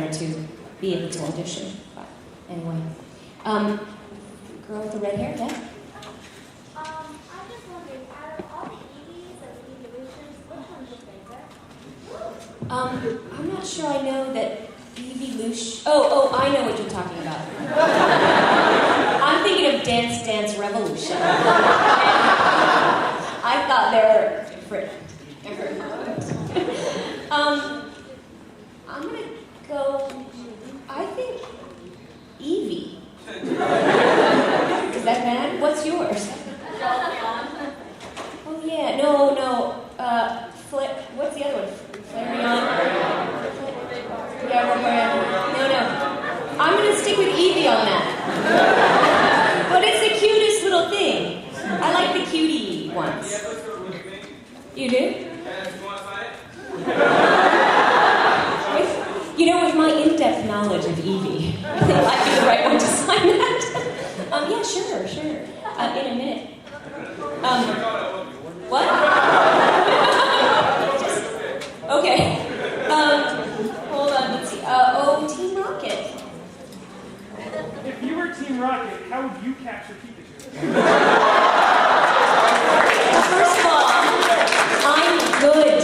to be able to audition. But anyway, girl with the red hair, yeah? I'm just wondering, out of all the Eevees and evolutions, which one's your favorite? I'm not sure I know that evolution. Oh, I know what you're talking about. I'm thinking of Dance Dance Revolution. I thought they were different. I'm gonna go. I think Evie. Is that bad? What's yours? Oh yeah, no. What's the other one? Flareon. No. I'm gonna stick with Evie on that. But it's the cutest little thing. I like the cutie ones. You do? You know, with my in-depth knowledge of Evie, I think I'd be the right one to sign that. Yeah, sure. In a minute. What? Okay. Hold on, let's see. Team Rocket. If you were Team Rocket, how would you capture Pikachu? First of all, I'm good.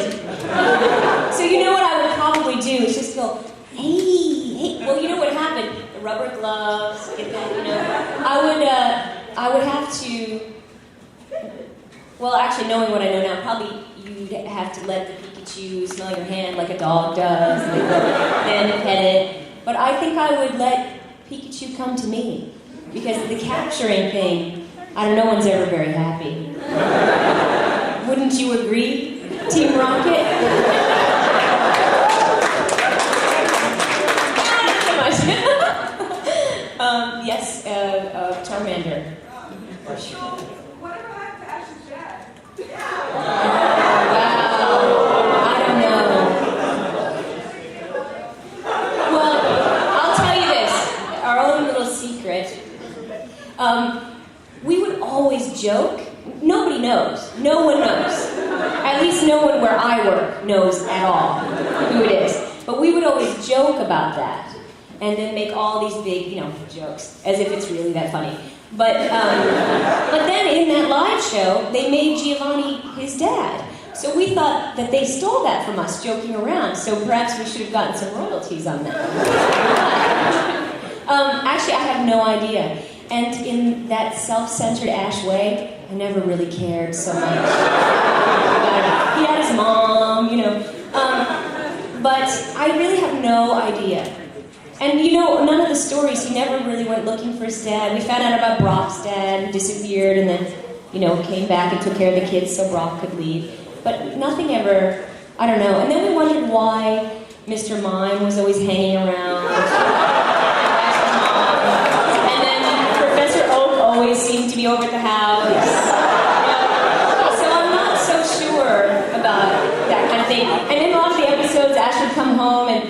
So you know what I would probably do is just go, hey. Well, you know what happened? The rubber gloves, get that, you know. I would have to. Well, actually, knowing what I know now, probably you'd have to let the Pikachu smell your hand like a dog does, and then pet it. But I think I would let Pikachu come to me, because the capturing thing, no one's ever very happy. Wouldn't you agree, Team Rocket? Not so much. Yes, Charmander. For sure. Whatever happened to Ash's dad? Wow. I don't know. Well, I'll tell you this. Our own little secret. We would always joke. Nobody knows. No one knows. At least no one where I work knows at all who it is. But we would always joke about that. And then make all these big, jokes. As if it's really that funny. But then in that live show, they made Giovanni his dad. So we thought that they stole that from us, joking around. So perhaps we should have gotten some royalties on that. Actually, I have no idea. And in that self-centered Ash way, I never really cared so much. He had his mom, But I really have no idea. And none of the stories, he never really went looking for his dad. We found out about Brock's dad, who disappeared, and then, came back and took care of the kids so Brock could leave. But nothing ever, I don't know. And then we wondered why Mr. Mime was always hanging around. And then Professor Oak always seemed to be over at the house. So I'm not so sure about that kind of thing. And in a lot of the episodes, Ash would come home and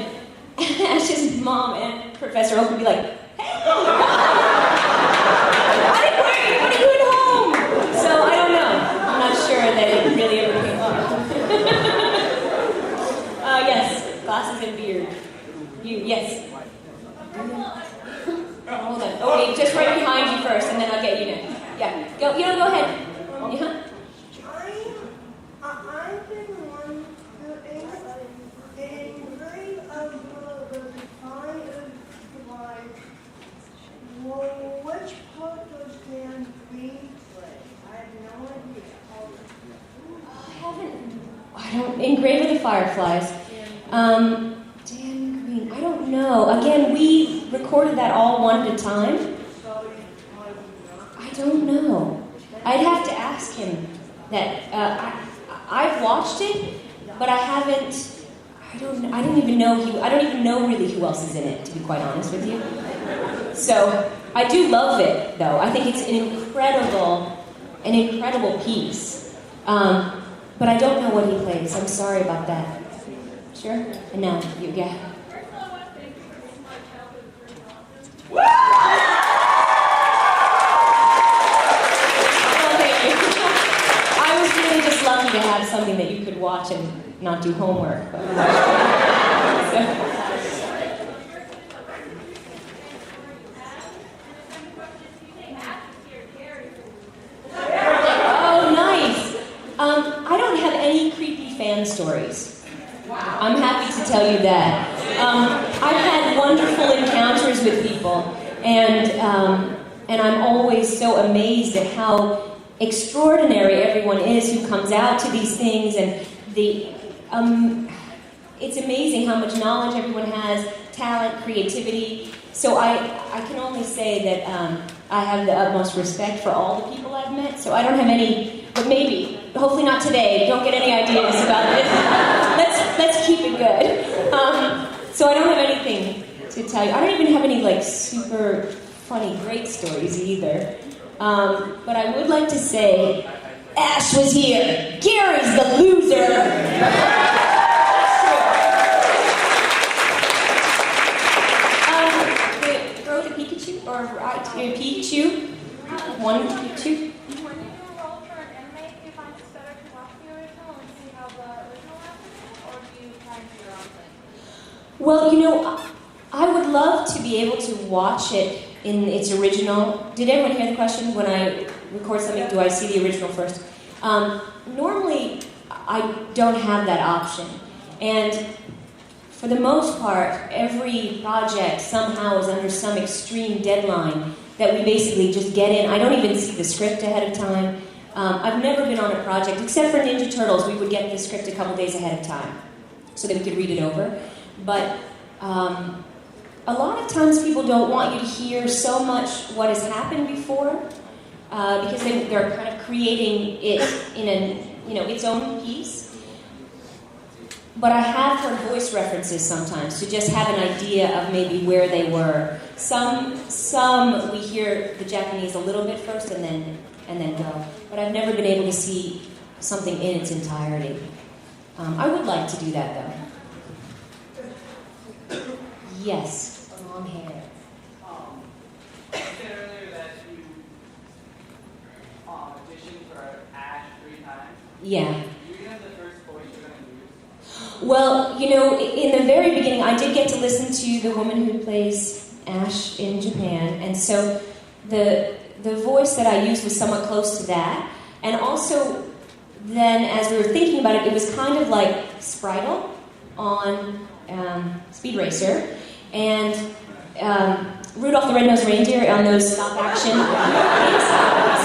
Ash's mom and Professor Oak would be like, hey! What are you doing home? So I don't know. I'm not sure that it really ever came up. Yes, glasses and beard. Yes. Hold on. Okay, just right behind you first, and then I'll get you next. Yeah, go ahead. Yeah. I've been wondering in grade of the fireflies, which part does Dan Green play? I have no idea. I don't. In Grave of the Fireflies. Dan Green. I don't know. Again, we recorded that all one at a time. I don't know. I'd have to ask him that. I've watched it, but I haven't. I don't even know really who else is in it, to be quite honest with you. So I do love it, though. I think it's an incredible piece. But I don't know what he plays. I'm sorry about that. Sure? And now you get. Thank you. I was really just lucky to have something that you could watch and not do homework. But, stories. I'm happy to tell you that. I've had wonderful encounters with people, and I'm always so amazed at how extraordinary everyone is who comes out to these things, and it's amazing how much knowledge everyone has, talent, creativity. So I can only say that I have the utmost respect for all the people I've met. So I don't have any, but maybe, hopefully not today. Don't get any ideas about this. Let's keep it good. So I don't have anything to tell you. I don't even have any like super funny, great stories either. But I would like to say, Ash was here. Gary's the loser. Or Pikachu? One Pikachu? When you do a roll for an anime, do you find it's better to watch the original and see how the original happened, or do you try and do your own thing? Well, you know, I would love to be able to watch it in its original. Did everyone hear the question? When I record something, do I see the original first? Normally, I don't have that option. And for the most part, every project somehow is under some extreme deadline that we basically just get in. I don't even see the script ahead of time. I've never been on a project, except for Ninja Turtles, we would get the script a couple days ahead of time so that we could read it over. But a lot of times people don't want you to hear so much what has happened before because they're kind of creating it in its own piece. But I have heard voice references sometimes to just have an idea of maybe where they were. Some we hear the Japanese a little bit first and then go. But I've never been able to see something in its entirety. I would like to do that though. Yes, long hair. You said earlier that you auditioned for Ash 3 times. Yeah. Well, you know, in the very beginning, I did get to listen to the woman who plays Ash in Japan, and so the voice that I used was somewhat close to that. And also, then as we were thinking about it, it was kind of like Spritle on Speed Racer, and Rudolph the Red-Nosed Reindeer on those stop-action things.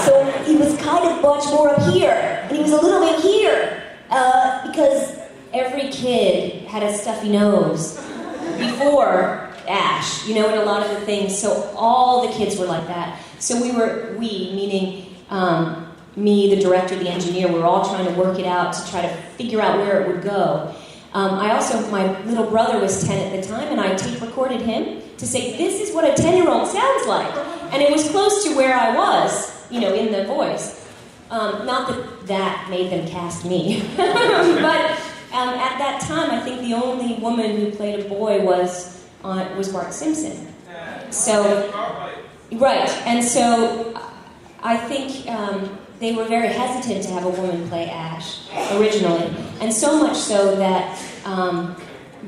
So he was kind of much more up here, and he was a little bit here, because every kid had a stuffy nose before Ash, you know, in a lot of the things. So all the kids were like that. So we, meaning me, the director, the engineer, we're all trying to work it out to try to figure out where it would go. My little brother was 10 at the time, and I tape recorded him to say, this is what a 10-year-old sounds like. And it was close to where I was, you know, in the voice. Not that made them cast me. But at that time, I think the only woman who played a boy was Bart Simpson. So, right, and so I think they were very hesitant to have a woman play Ash originally, and so much so that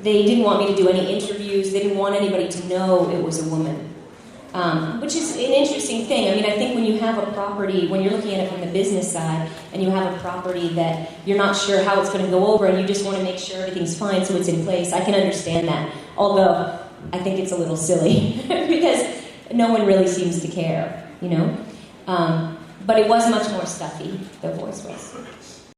they didn't want me to do any interviews. They didn't want anybody to know it was a woman. Which is an interesting thing. I mean, I think when you have a property, when you're looking at it from the business side, and you have a property that you're not sure how it's going to go over, and you just want to make sure everything's fine so it's in place, I can understand that. Although, I think it's a little silly, because no one really seems to care, you know? But it was much more stuffy, the voice was.